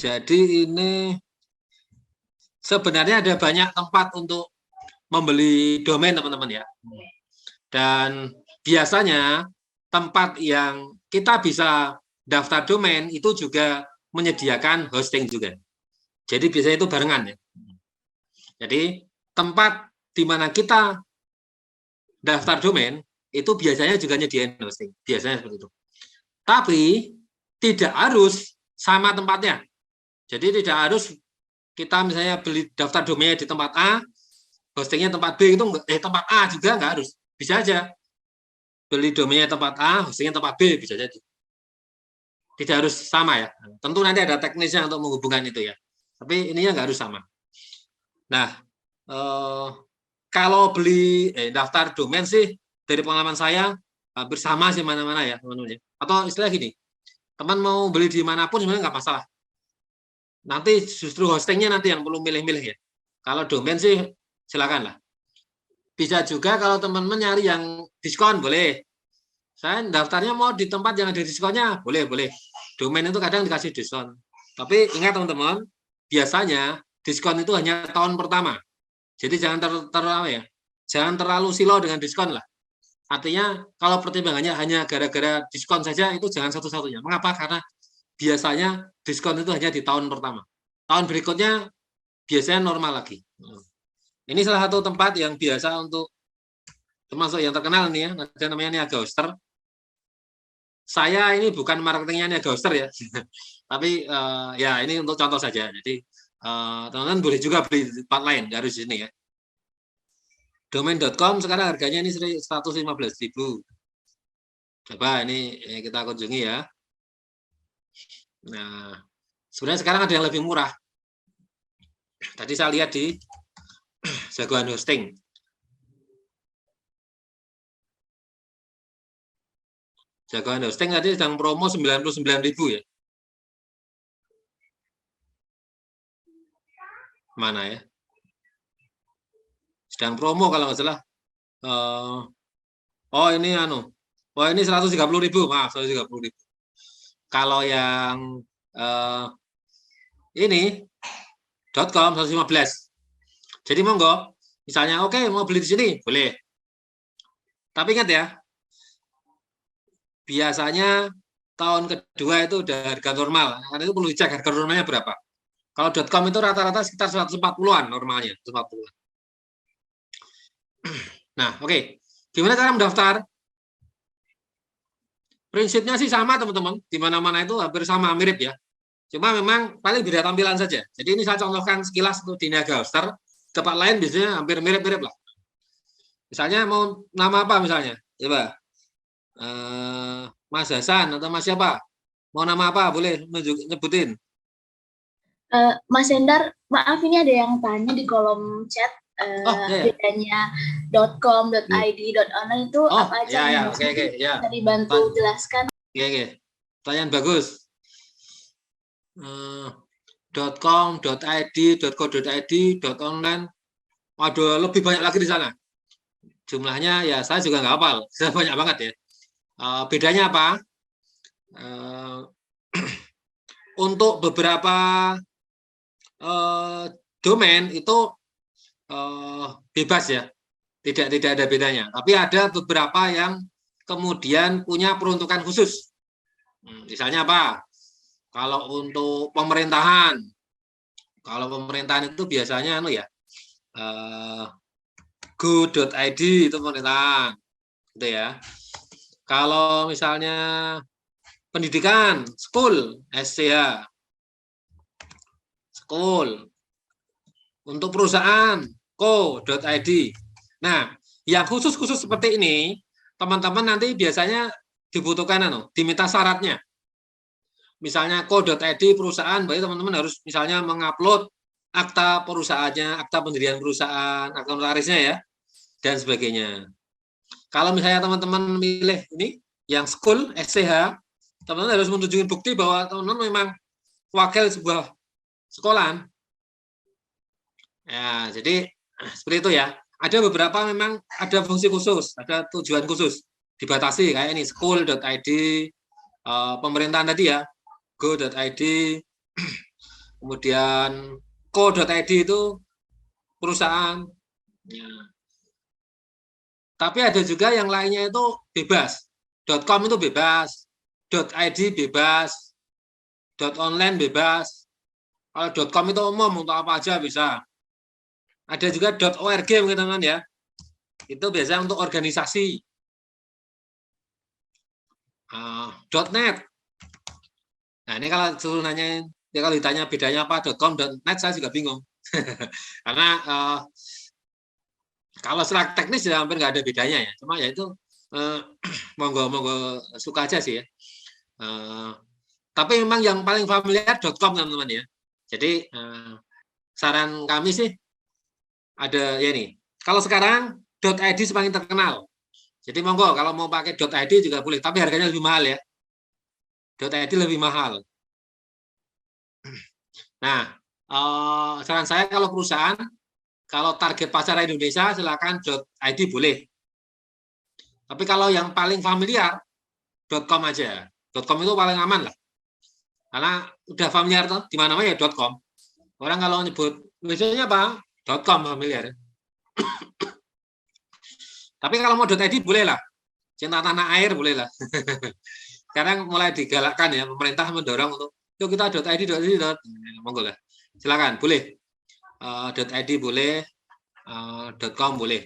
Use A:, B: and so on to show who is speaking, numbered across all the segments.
A: Jadi ini sebenarnya ada banyak tempat untuk membeli domain, teman-teman ya. Dan biasanya tempat yang kita bisa daftar domain itu juga menyediakan hosting juga. Jadi biasanya itu barengan ya. Jadi tempat di mana kita daftar domain itu biasanya juga nyediain hosting. Biasanya seperti itu. Tapi tidak harus sama tempatnya. Jadi tidak harus kita misalnya beli daftar domain di tempat A, hostingnya tempat B itu tempat A juga nggak harus. Bisa aja beli domainnya tempat A, hostingnya tempat B, bisa jadi. Tidak harus sama ya. Tentu nanti ada teknisnya untuk menghubungkan itu ya. Tapi ininya nggak harus sama. Nah, kalau beli daftar domain sih dari pengalaman saya hampir sama sih mana-mana ya teman-teman. Atau istilah gini, teman mau beli di manapun sebenarnya nggak masalah. Nanti justru hostingnya nanti yang perlu milih-milih ya. Kalau domain sih silakan lah. Bisa juga kalau teman-teman nyari yang diskon boleh. Saya daftarnya mau di tempat yang ada diskonnya, boleh. Domain itu kadang dikasih diskon. Tapi ingat teman-teman, biasanya diskon itu hanya tahun pertama. Jadi jangan jangan terlalu silau dengan diskon lah. Artinya kalau pertimbangannya hanya gara-gara diskon saja itu jangan satu-satunya. Mengapa? Karena biasanya diskon itu hanya di tahun pertama. Tahun berikutnya biasanya normal lagi. Ini salah satu tempat yang biasa untuk termasuk yang terkenal nih ya, ada namanya Niaga Hoster. Saya ini bukan marketingnya Niaga Hoster ya, tapi ya ini untuk contoh saja. Jadi teman-teman boleh juga beli di tempat lain, nggak harus di sini ya. Domain.com sekarang harganya ini 115.000. Coba ini kita kunjungi ya. Nah, sebenarnya sekarang ada yang lebih murah. Tadi saya lihat di Jagoan Hosting. Jagoan Hosting tadi sedang promo 99.000 ya. Mana ya? Sedang promo kalau nggak salah. Oh ini oh ini 130.000, maaf 130.000. Kalau yang ini .com 115. Jadi monggo, misalnya oke mau beli di sini boleh. Tapi ingat ya, biasanya tahun kedua itu udah harga normal. Karena itu perlu dicek harga normalnya berapa. Kalau .com itu rata-rata sekitar 140-an normalnya, 140-an. Nah, oke. Gimana cara mendaftar? Prinsipnya sih sama, teman-teman. Di mana-mana itu hampir sama, mirip ya. Cuma memang paling beda tampilan saja. Jadi ini saya contohkan sekilas untuk di Niaga Hoster. Tempat lain biasanya hampir mirip-mirip lah. Misalnya mau nama apa misalnya? Coba. Mas Hasan atau Mas siapa? Mau nama apa? Boleh nyebutin.
B: Mas Hendar, maaf ini ada yang tanya di kolom chat. Bedanya .com, .id, .online itu apa aja?
A: Oke.
B: Bisa dibantu jelaskan?
A: Oke. Pertanyaan bagus. .com, .id, .co.id, .online. Ada lebih banyak lagi di sana. Jumlahnya ya saya juga nggak hafal. Sudah banyak banget ya. Bedanya apa? Untuk beberapa domain itu bebas ya, tidak ada bedanya. Tapi ada beberapa yang kemudian punya peruntukan khusus. Misalnya apa? Kalau untuk pemerintahan itu biasanya go.id itu pemerintahan, gitu ya. Kalau misalnya pendidikan, school, SCH, school. Untuk perusahaan, co.id. Nah, yang khusus-khusus seperti ini, teman-teman nanti biasanya dibutuhkan diminta syaratnya. Misalnya co.id perusahaan, berarti teman-teman harus misalnya mengupload akta perusahaannya, akta pendirian perusahaan, akta notarisnya ya, dan sebagainya. Kalau misalnya teman-teman milih ini, yang school, SCH, teman-teman harus menunjukkan bukti bahwa teman-teman memang wakil sebuah sekolahan. Ya, jadi seperti itu ya. Ada beberapa memang ada fungsi khusus, ada tujuan khusus. Dibatasi kayak ini school.id, pemerintahan tadi ya, go.id. kemudian co.id itu perusahaan. Ya. Tapi ada juga yang lainnya itu bebas. .com itu bebas, .id bebas, .online bebas. Kalau .com itu umum untuk apa aja bisa. Ada juga .org mungkin teman-teman ya. Itu biasanya untuk organisasi. .net. Nah ini kalau suruh nanya, ya kalau ditanya bedanya apa .com, .net saya juga bingung. Karena kalau secara teknis ya hampir nggak ada bedanya ya. Cuma ya itu monggo suka aja sih ya. Tapi memang yang paling familiar .com teman-teman ya. Jadi saran kami sih ada ya nih. Kalau sekarang .id semakin terkenal. Jadi monggo kalau mau pakai .id juga boleh, tapi harganya lebih mahal ya. .id lebih mahal. Nah, saran saya kalau perusahaan, kalau target pasar Indonesia silakan .id boleh. Tapi kalau yang paling familiar .com aja. .com itu paling aman lah. Karena udah familiar tuh, di mana-mana ya .com. Orang kalau nyebut misalnya apa? .com familiar. Tapi kalau mau .id boleh lah. Cinta tanah air boleh lah. Sekarang mulai digalakkan ya, pemerintah mendorong untuk yuk kita .id, monggo lah. Silakan, boleh. .id boleh, .com boleh.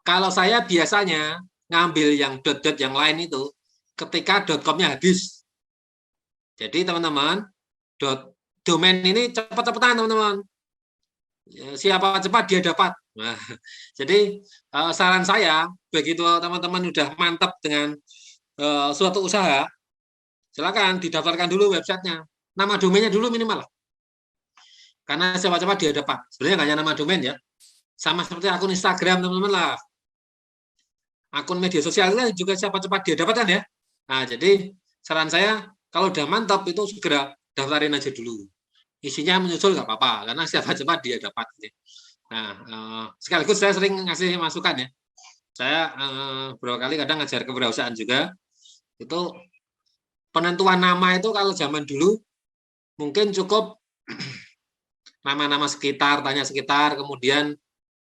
A: Kalau saya biasanya ngambil yang .dot yang lain itu ketika .com-nya habis. Jadi teman-teman, domain ini cepat-cepatan teman-teman. Siapa cepat dia dapat. Nah, jadi saran saya begitu teman-teman udah mantap dengan suatu usaha, silakan didaftarkan dulu websitenya, nama domainnya dulu minimal. Karena siapa cepat dia dapat. Sebenarnya nggak hanya nama domain ya, sama seperti akun Instagram teman-teman lah, akun media sosial juga siapa cepat dia dapat kan ya. Nah jadi saran saya kalau udah mantap itu segera daftarin aja dulu. Isinya menyusul nggak apa-apa, karena siapa cepat dia dapat. Nah, sekaligus saya sering ngasih masukan ya. Saya beberapa kali kadang ngajar kewirausahaan juga. Itu penentuan nama itu kalau zaman dulu mungkin cukup nama-nama sekitar, tanya sekitar, kemudian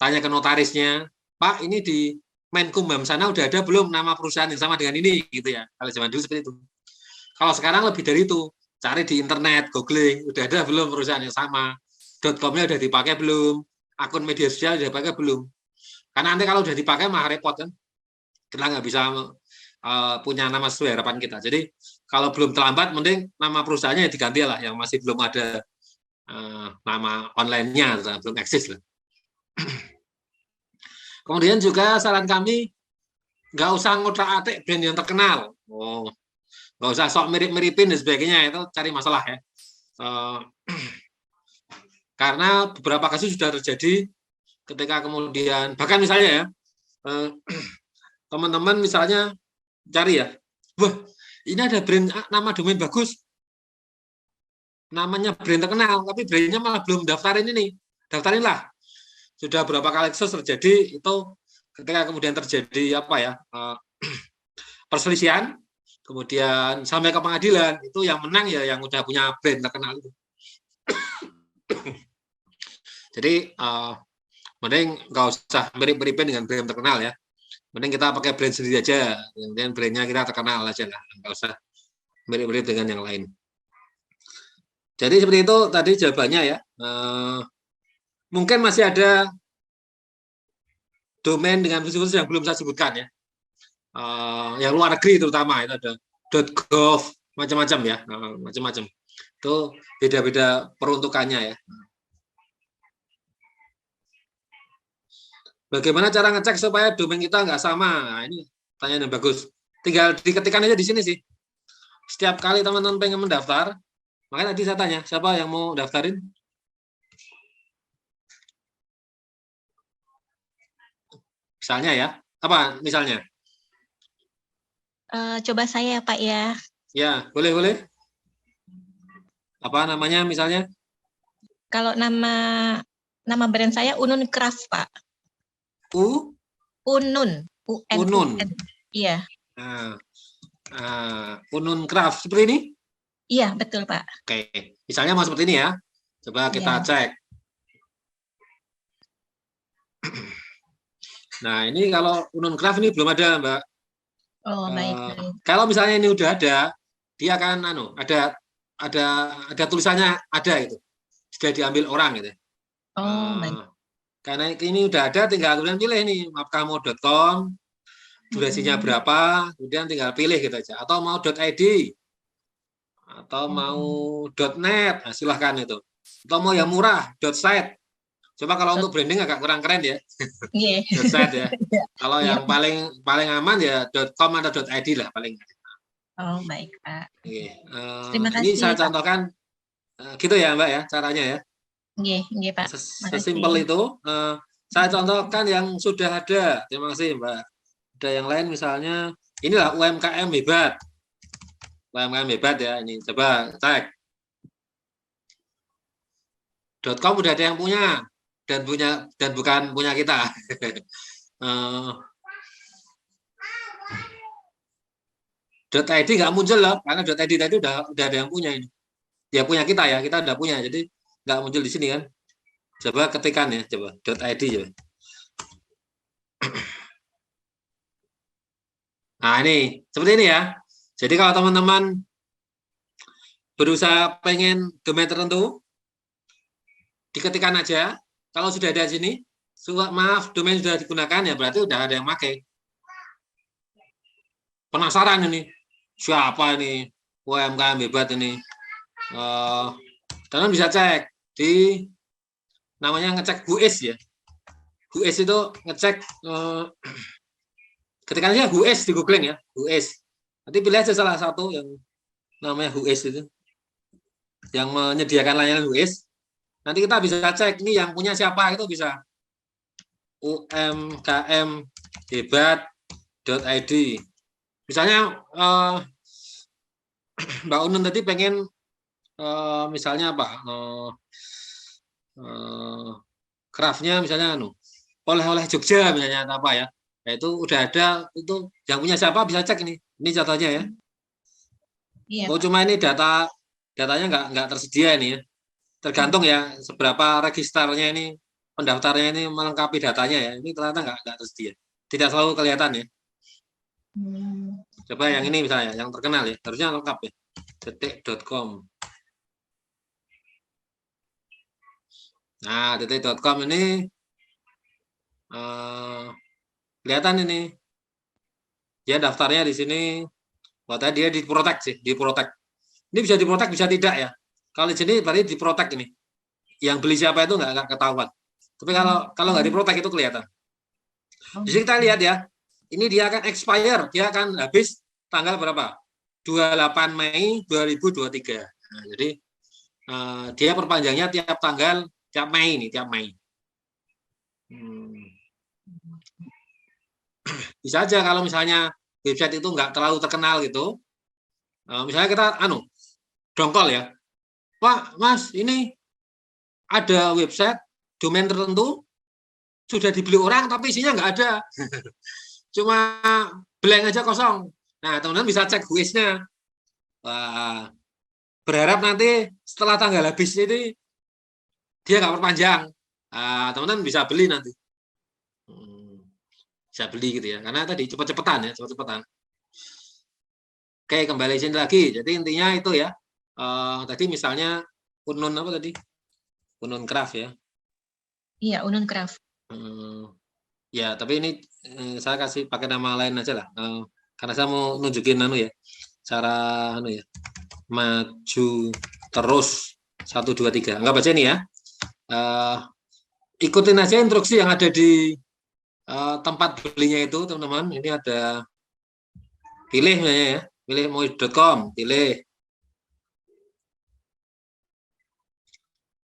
A: tanya ke notarisnya, Pak ini di Menkumham sana udah ada belum nama perusahaan yang sama dengan ini gitu ya. Kalau zaman dulu seperti itu. Kalau sekarang lebih dari itu. Cari di internet, googling, udah ada belum perusahaan yang sama, .com-nya udah dipakai belum, akun media sosial udah dipakai belum. Karena nanti kalau udah dipakai mah repot kan, kita nggak bisa punya nama sesuai harapan kita. Jadi kalau belum terlambat, mending nama perusahaannya diganti lah, yang masih belum ada nama online-nya, belum eksis lah. Kemudian juga saran kami, nggak usah ngotak-atik brand yang terkenal. Nggak usah sok mirip-miripin dan sebagainya, itu cari masalah ya. Karena beberapa kasus sudah terjadi ketika kemudian, bahkan misalnya ya, teman-teman misalnya cari ya, wah ini ada brand nama domain bagus, namanya brand terkenal, tapi brandnya malah belum daftarin ini, daftarinlah. Sudah berapa kali kasus terjadi, itu ketika kemudian terjadi apa ya, perselisihan, kemudian sampai ke pengadilan, itu yang menang ya yang udah punya brand terkenal itu. Jadi mending nggak usah mirip-miripin dengan brand terkenal ya. Mending kita pakai brand sendiri aja, kemudian brandnya kita terkenal aja lah, nggak usah mirip-mirip dengan yang lain. Jadi seperti itu tadi jawabannya ya. Mungkin masih ada domain dengan khusus yang belum saya sebutkan ya. Yang luar negeri terutama itu ada .gov macam-macam ya, macam-macam. Itu beda-beda peruntukannya ya. Bagaimana cara ngecek supaya domain kita nggak sama? Nah, ini pertanyaan yang bagus. Tinggal diketikkan aja di sini sih. Setiap kali teman-teman pengen mendaftar, makanya tadi saya tanya, siapa yang mau daftarin? Misalnya ya, apa misalnya?
C: Coba saya Pak ya.
A: Ya, boleh. Apa namanya misalnya?
C: Kalau nama brand saya Unun Craft Pak. Unun.
A: Unun.
C: Iya.
A: Unun Craft seperti ini?
C: Iya betul Pak.
A: Oke, misalnya mau seperti ini ya. Coba kita cek. Nah, ini kalau Ununcraft ini belum ada, Mbak.
C: Oh, baik.
A: Kalau misalnya ini udah ada, dia akan ada tulisannya ada itu. Sudah diambil orang gitu.
C: Oh, baik.
A: Karena ini udah ada, tinggal kemudian pilih nih mapkamu.com, durasinya berapa, kemudian tinggal pilih gitu aja. Atau mau .id, atau mau .net, nah, silahkan itu. Atau mau yang murah, .site. Coba kalau untuk branding agak kurang keren ya.
C: Yeah.
A: .site ya. Kalau yang paling aman ya .com atau .id lah paling.
C: Oh, baik, Pak.
A: Terima kasih. Ini saya contohkan gitu ya, Mbak ya, caranya ya.
C: Iya, Pak.
A: Sesimpel itu. Saya contohkan yang sudah ada. Terima kasih, Mbak. Ada yang lain misalnya, inilah UMKM hebat. UMKM hebat ya, ini coba cek. .com udah ada yang punya dan bukan punya kita. .id nggak muncul loh, karena .id tadi udah ada yang punya ini. Ya punya kita ya, kita udah punya, jadi nggak muncul di sini kan. Coba ketikan ya, coba .id coba. Nah ini seperti ini ya. Jadi kalau teman-teman berusaha pengen domain tertentu, diketikkan aja. Kalau sudah ada di sini, maaf domain sudah digunakan ya berarti udah ada yang pakai. Penasaran ini, siapa ini UMKM hebat ini? Teman bisa cek di namanya ngecek Whois ya. Whois itu ngecek ketika aja Whois di googling ya, Whois. Nanti pilih aja salah satu yang namanya Whois itu, yang menyediakan layanan Whois. Nanti kita bisa cek ini yang punya siapa, itu bisa umkmhebat.id. Misalnya Mbak Unun tadi pengen misalnya apa? Craftnya misalnya oleh-oleh Jogja misalnya apa ya? Itu udah ada, itu yang punya siapa bisa cek ini. Ini contohnya ya.
C: Iya,
A: cuma ini datanya nggak tersedia ini ya. Tergantung ya seberapa registernya ini, pendaftarnya ini melengkapi datanya ya. Ini ternyata nggak tersedia. Tidak selalu kelihatan ya. Coba yang ini misalnya, yang terkenal ya, harusnya lengkap ya. detik.com. Nah, detik.com ini kelihatan ini. Dia daftarnya di sini. Waktu dia diprotek sih, diprotek. Ini bisa diprotek, bisa tidak ya. Kalau di sini berarti diprotek ini. Yang beli siapa itu nggak ketahuan. Tapi kalau nggak diprotek itu kelihatan. Jadi kita lihat ya. Ini dia akan expire, dia akan habis tanggal berapa? 28 Mei 2023. Nah, jadi dia perpanjangnya tiap tanggal, tiap Mei nih, tiap Mei. Bisa aja kalau misalnya website itu nggak terlalu terkenal gitu. Misalnya kita dongkol ya. Pak, Mas, ini ada website domain tertentu sudah dibeli orang tapi isinya nggak ada. Cuma blank aja kosong. Nah, teman-teman bisa cek Whois-nya. Wah, berharap nanti setelah tanggal habis ini dia nggak perpanjang. Teman-teman bisa beli nanti. Bisa beli gitu ya. Karena tadi cepet-cepetan ya, cepet-cepetan. Oke, kembali sini lagi. Jadi intinya itu ya. Tadi misalnya Unun apa tadi? Ununcraft ya.
C: Iya, Ununcraft.
A: Ya, tapi ini saya kasih pakai nama lain aja lah. Karena saya mau nunjukin ya. Cara ya. Maju terus 1 2 3. Enggak baca ini ya. Ikutin aja instruksi yang ada di tempat belinya itu, teman-teman. Ini ada pilih ya. Pilih mau.com, pilih.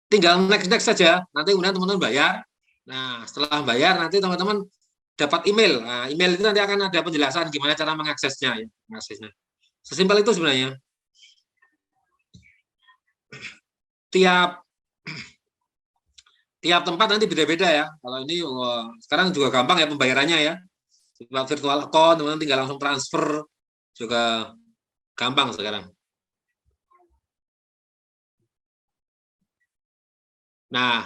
A: Tinggal next saja. Nanti kemudian teman-teman bayar. Nah, setelah bayar nanti teman-teman dapat email. Nah, email itu nanti akan ada penjelasan gimana cara mengaksesnya ya. Sesimpel itu sebenarnya. Tiap tempat nanti beda-beda ya. Kalau ini sekarang juga gampang ya pembayarannya ya. Virtual account, teman-teman tinggal langsung transfer, juga gampang sekarang. Nah,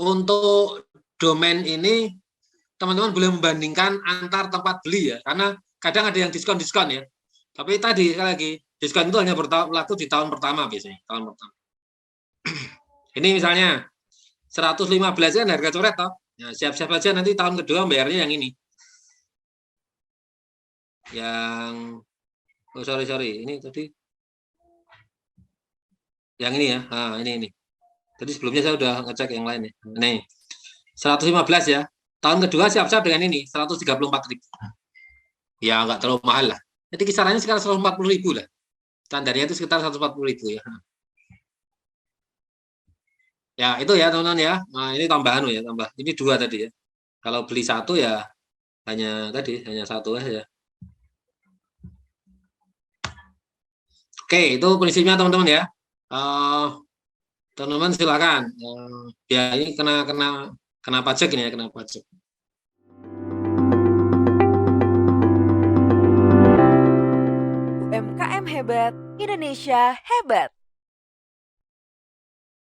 A: untuk domain ini teman-teman boleh membandingkan antar tempat beli ya, karena kadang ada yang diskon ya. Tapi tadi sekali lagi diskon itu hanya berlaku di tahun pertama biasanya, tahun pertama. Ini misalnya 115 kan harga coret toh. Nah, siap-siap aja nanti tahun kedua bayarnya yang ini. Yang sorry, ini tadi yang ini ya. Nah, ini. Tadi sebelumnya saya udah ngecek yang lain ya. Nih. 115 ya. Tahun kedua siap-siap dengan ini 134.000. Ya nggak terlalu mahal lah. Jadi kisarannya sekitar 140.000 lah. Standarnya itu sekitar 140.000 ya. Ya itu ya teman-teman ya. Nah ini tambahan ya, tambah. Ini 2 tadi ya. Kalau beli 1 ya hanya 1 aja. Oke, itu prinsipnya teman-teman ya. Teman-teman silakan. Ya ini kena pajak ini ya, kena pajak.
D: UMKM hebat, Indonesia hebat.